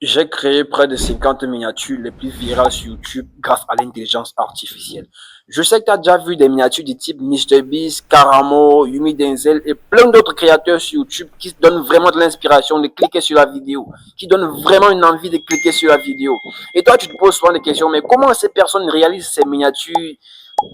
J'ai créé près de 50 miniatures les plus virales sur YouTube grâce à l'intelligence artificielle. Je sais que tu as déjà vu des miniatures du type MrBeast, Karamo, Yumi Denzel et plein d'autres créateurs sur YouTube qui donnent vraiment de l'inspiration de cliquer sur la vidéo, qui donnent vraiment une envie de cliquer sur la vidéo. Et toi, tu te poses souvent des questions, mais comment ces personnes réalisent ces miniatures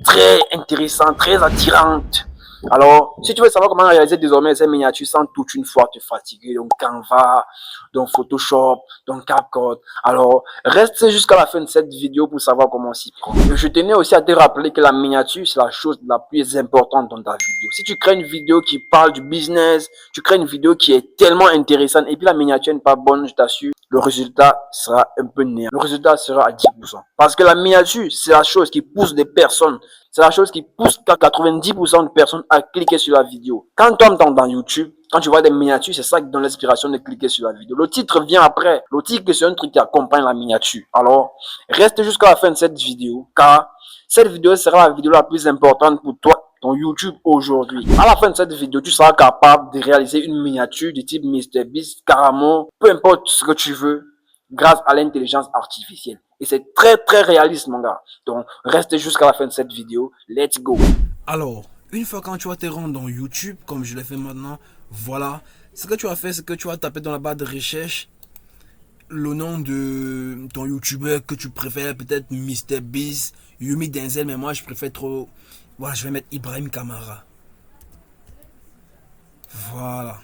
très intéressantes, très attirantes? Alors, si tu veux savoir comment réaliser désormais ces miniatures sans toute une fois te fatiguer, donc Canva, donc Photoshop, donc CapCut, alors reste jusqu'à la fin de cette vidéo pour savoir comment s'y prendre. Je tenais aussi à te rappeler que la miniature, c'est la chose la plus importante dans ta vidéo. Si tu crées une vidéo qui parle du business, tu crées une vidéo qui est tellement intéressante et puis la miniature n'est pas bonne, je t'assure, le résultat sera un peu néant. Le résultat sera à 10%. Parce que la miniature, c'est la chose qui pousse des personnes, c'est la chose qui pousse 90% de personnes à cliquer sur la vidéo. Quand tu entends dans YouTube, quand tu vois des miniatures, c'est ça qui donne l'inspiration de cliquer sur la vidéo. Le titre vient après. Le titre, c'est un truc qui accompagne la miniature. Alors, reste jusqu'à la fin de cette vidéo, car cette vidéo sera la vidéo la plus importante pour toi, ton YouTube aujourd'hui. À la fin de cette vidéo, tu seras capable de réaliser une miniature du type MrBeast, Caramo, peu importe ce que tu veux, grâce à l'intelligence artificielle. Et c'est très très réaliste, mon gars. Donc, reste jusqu'à la fin de cette vidéo. Let's go. Alors, une fois quand tu vas te rendre dans YouTube, comme je l'ai fait maintenant, voilà. Ce que tu vas faire, c'est que tu vas taper dans la barre de recherche le nom de ton YouTuber que tu préfères, peut-être MrBeast, Yumi Denzel, mais moi je préfère trop. Voilà, je vais mettre Ibrahim Kamara. Voilà.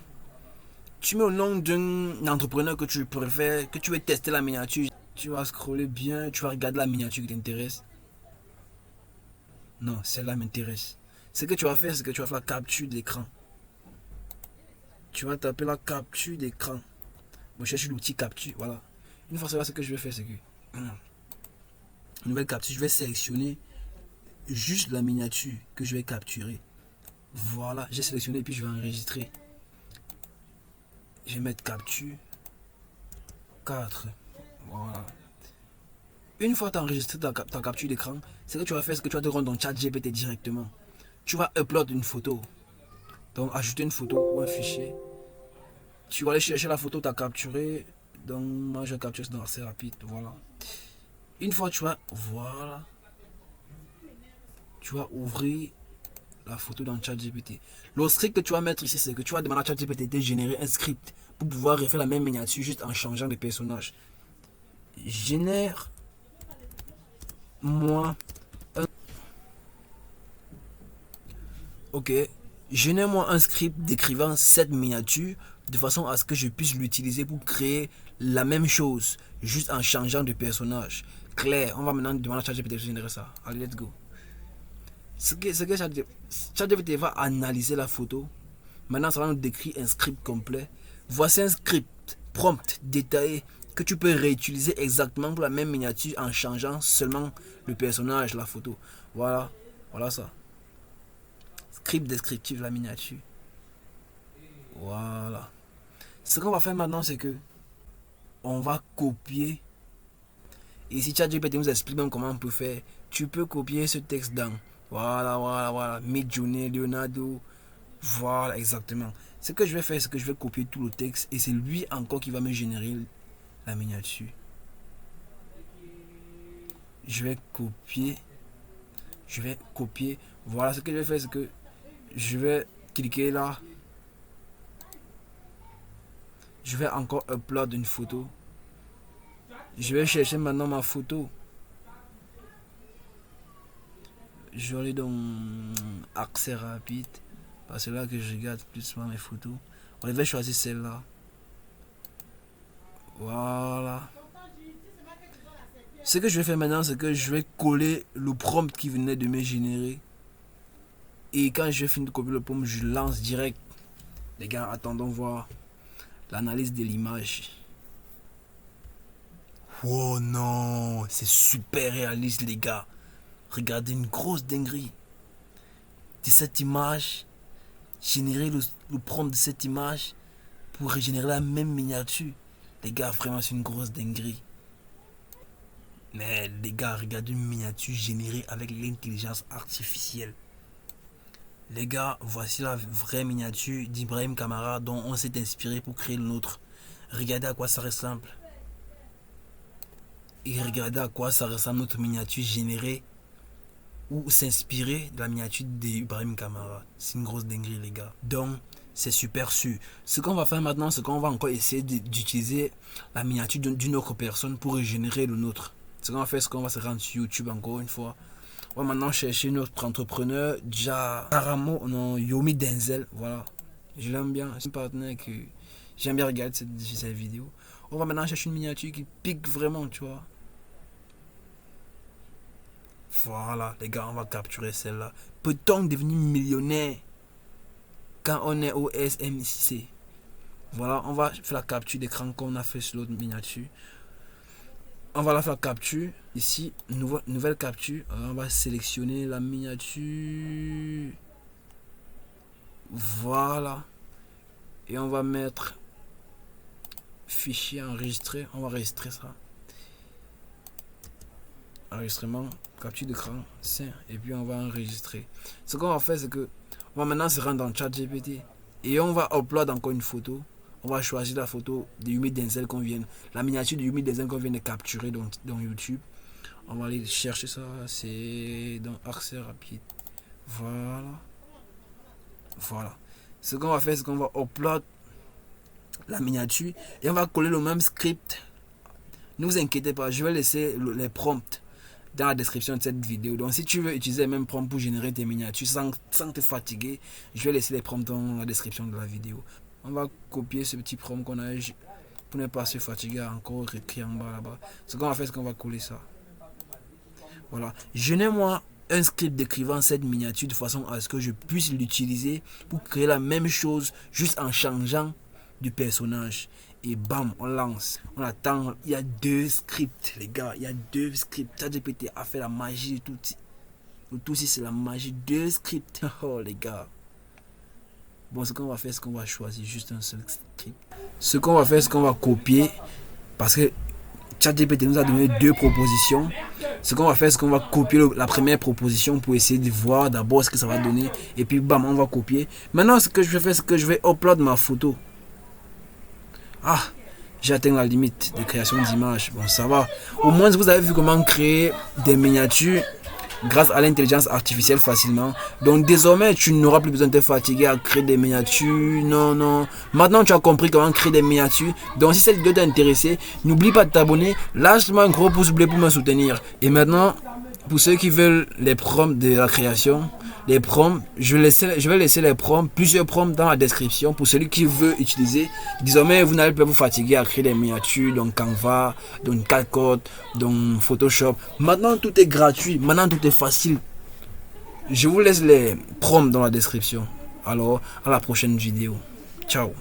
Tu mets le nom d'un entrepreneur que tu préfères, que tu veux tester la miniature. Tu vas scroller bien, tu vas regarder la miniature qui t'intéresse. Non, celle-là m'intéresse. Ce que tu vas faire, c'est que tu vas faire la capture d'écran. Tu vas taper la capture d'écran. Je cherche l'outil capture, voilà. Une fois cela, ce que je vais faire, c'est que nouvelle capture, je vais sélectionner juste la miniature que je vais capturer. Voilà, j'ai sélectionné et puis je vais enregistrer. Je vais mettre capture 4. Voilà. Une fois que tu as enregistré ta capture d'écran, ce que tu vas faire, c'est que tu vas te rendre dans ChatGPT directement. Tu vas upload une photo. Donc, ajouter une photo ou un fichier. Tu vas aller chercher la photo que tu as capturée. Donc, moi, je capture ça assez rapide. Voilà. Une fois que tu vas, voilà, tu vas ouvrir la photo dans ChatGPT. Le script que tu vas mettre ici, c'est que tu vas demander à ChatGPT de générer un script pour pouvoir refaire la même miniature juste en changeant de personnage. Génère moi un... Ok. Génère-moi un script décrivant cette miniature de façon à ce que je puisse l'utiliser pour créer la même chose, juste en changeant de personnage. Claire, on va maintenant demander à ChatGPT de générer ça. Allez, let's go. Ce que ChatGPT va analyser la photo. Maintenant, ça va nous décrire un script complet. Voici un script prompt détaillé que tu peux réutiliser exactement pour la même miniature en changeant seulement le personnage, la photo. Voilà, voilà ça. Script descriptif, la miniature. Voilà. Ce qu'on va faire maintenant, c'est que on va copier. Et si ChatGPT nous explique même comment on peut faire, tu peux copier ce texte dans. Voilà, voilà, voilà. Midjourney, Leonardo. Voilà, exactement. Ce que je vais faire, c'est que je vais copier tout le texte et c'est lui encore qui va me générer la miniature. Je vais copier. Je vais copier. Voilà, ce que je vais faire, c'est que je vais cliquer là. Je vais encore upload une photo. Je vais chercher maintenant ma photo. Je vais aller dans accès rapide. Parce que là que je regarde plus mes photos. On va choisir celle-là. Voilà. Ce que je vais faire maintenant, c'est que je vais coller le prompt qui venait de me générer. Et quand je finis de copier le prompt, je lance direct. Les gars, attendons voir l'analyse de l'image. Oh non, c'est super réaliste les gars. Regardez une grosse dinguerie. De cette image, générer le prompt de cette image pour régénérer la même miniature. Les gars, vraiment c'est une grosse dinguerie. Mais les gars, regardez une miniature générée avec l'intelligence artificielle. Les gars, voici la vraie miniature d'Ibrahim Kamara dont on s'est inspiré pour créer le nôtre. Regardez à quoi ça ressemble. et regarder à quoi ça ressemble notre miniature générée ou s'inspirer de la miniature d'Ibrahim Kamara. C'est une grosse dinguerie, les gars. Donc, c'est super sûr. Ce qu'on va faire maintenant, c'est qu'on va encore essayer d'utiliser la miniature d'une autre personne pour régénérer le nôtre. Ce qu'on va faire, c'est qu'on va se rendre sur YouTube encore une fois. On va maintenant chercher notre entrepreneur, Jaramo, non, Yomi Denzel. Voilà. Je l'aime bien. C'est un partenaire que j'aime bien regarder cette vidéo. On va maintenant chercher une miniature qui pique vraiment, tu vois. Voilà, les gars, on va capturer celle-là. Peut-on devenir millionnaire quand on est au SMIC? Voilà, on va faire la capture d'écran qu'on a fait sur l'autre miniature. On va la faire capture. Ici, nouvelle capture. Alors, on va sélectionner la miniature. Voilà. Et on va mettre fichier enregistré. On va enregistrer ça. Enregistrement, capture d'écran, et puis on va enregistrer. Ce qu'on va faire, c'est que on va maintenant se rendre dans ChatGPT et on va upload encore une photo. On va choisir la photo de Yomi Denzel la miniature de Yomi Denzel qu'on vient de capturer dans YouTube. On va aller chercher ça, c'est dans accès rapide. Voilà. Voilà. Ce qu'on va faire, c'est qu'on va upload la miniature et on va coller le même script. Ne vous inquiétez pas, je vais laisser les prompts dans la description de cette vidéo. Donc si tu veux utiliser les mêmes prompts pour générer tes miniatures sans te fatiguer, je vais laisser les prompts dans la description de la vidéo. On va copier ce petit prompt qu'on a pour ne pas se fatiguer à encore écrire en bas là-bas. Ce qu'on va faire, c'est qu'on va coller ça. Voilà. Génère-moi un script décrivant cette miniature de façon à ce que je puisse l'utiliser pour créer la même chose juste en changeant du personnage. Et bam, on lance. On attend. Il y a 2 scripts, les gars. Il y a 2 scripts. ChatGPT a fait la magie de tout. Le tout ici, c'est la magie. 2 scripts. Oh, les gars. Bon, ce qu'on va faire, c'est qu'on va choisir juste un seul script. Ce qu'on va faire, c'est qu'on va copier. Parce que ChatGPT nous a donné 2 propositions. Ce qu'on va faire, c'est qu'on va copier la première proposition pour essayer de voir d'abord ce que ça va donner. Et puis, bam, on va copier. Maintenant, ce que je vais faire, c'est que je vais upload ma photo. Ah, j'ai atteint la limite de création d'images. Bon, ça va. Au moins, vous avez vu comment créer des miniatures grâce à l'intelligence artificielle facilement. Donc, désormais, tu n'auras plus besoin de te fatiguer à créer des miniatures. Non, non. Maintenant, tu as compris comment créer des miniatures. Donc, si cette vidéo t'a intéressé, n'oublie pas de t'abonner. Lâche-moi un gros pouce bleu pour me soutenir. Et maintenant, pour ceux qui veulent les prompts de la création, les prompts, je vais laisser les prompts, plusieurs prompts dans la description pour celui qui veut utiliser. Désormais, vous n'allez pas vous fatiguer à créer des miniatures dans Canva, dans CapCut, dans Photoshop. Maintenant, tout est gratuit. Maintenant, tout est facile. Je vous laisse les prompts dans la description. Alors, à la prochaine vidéo. Ciao.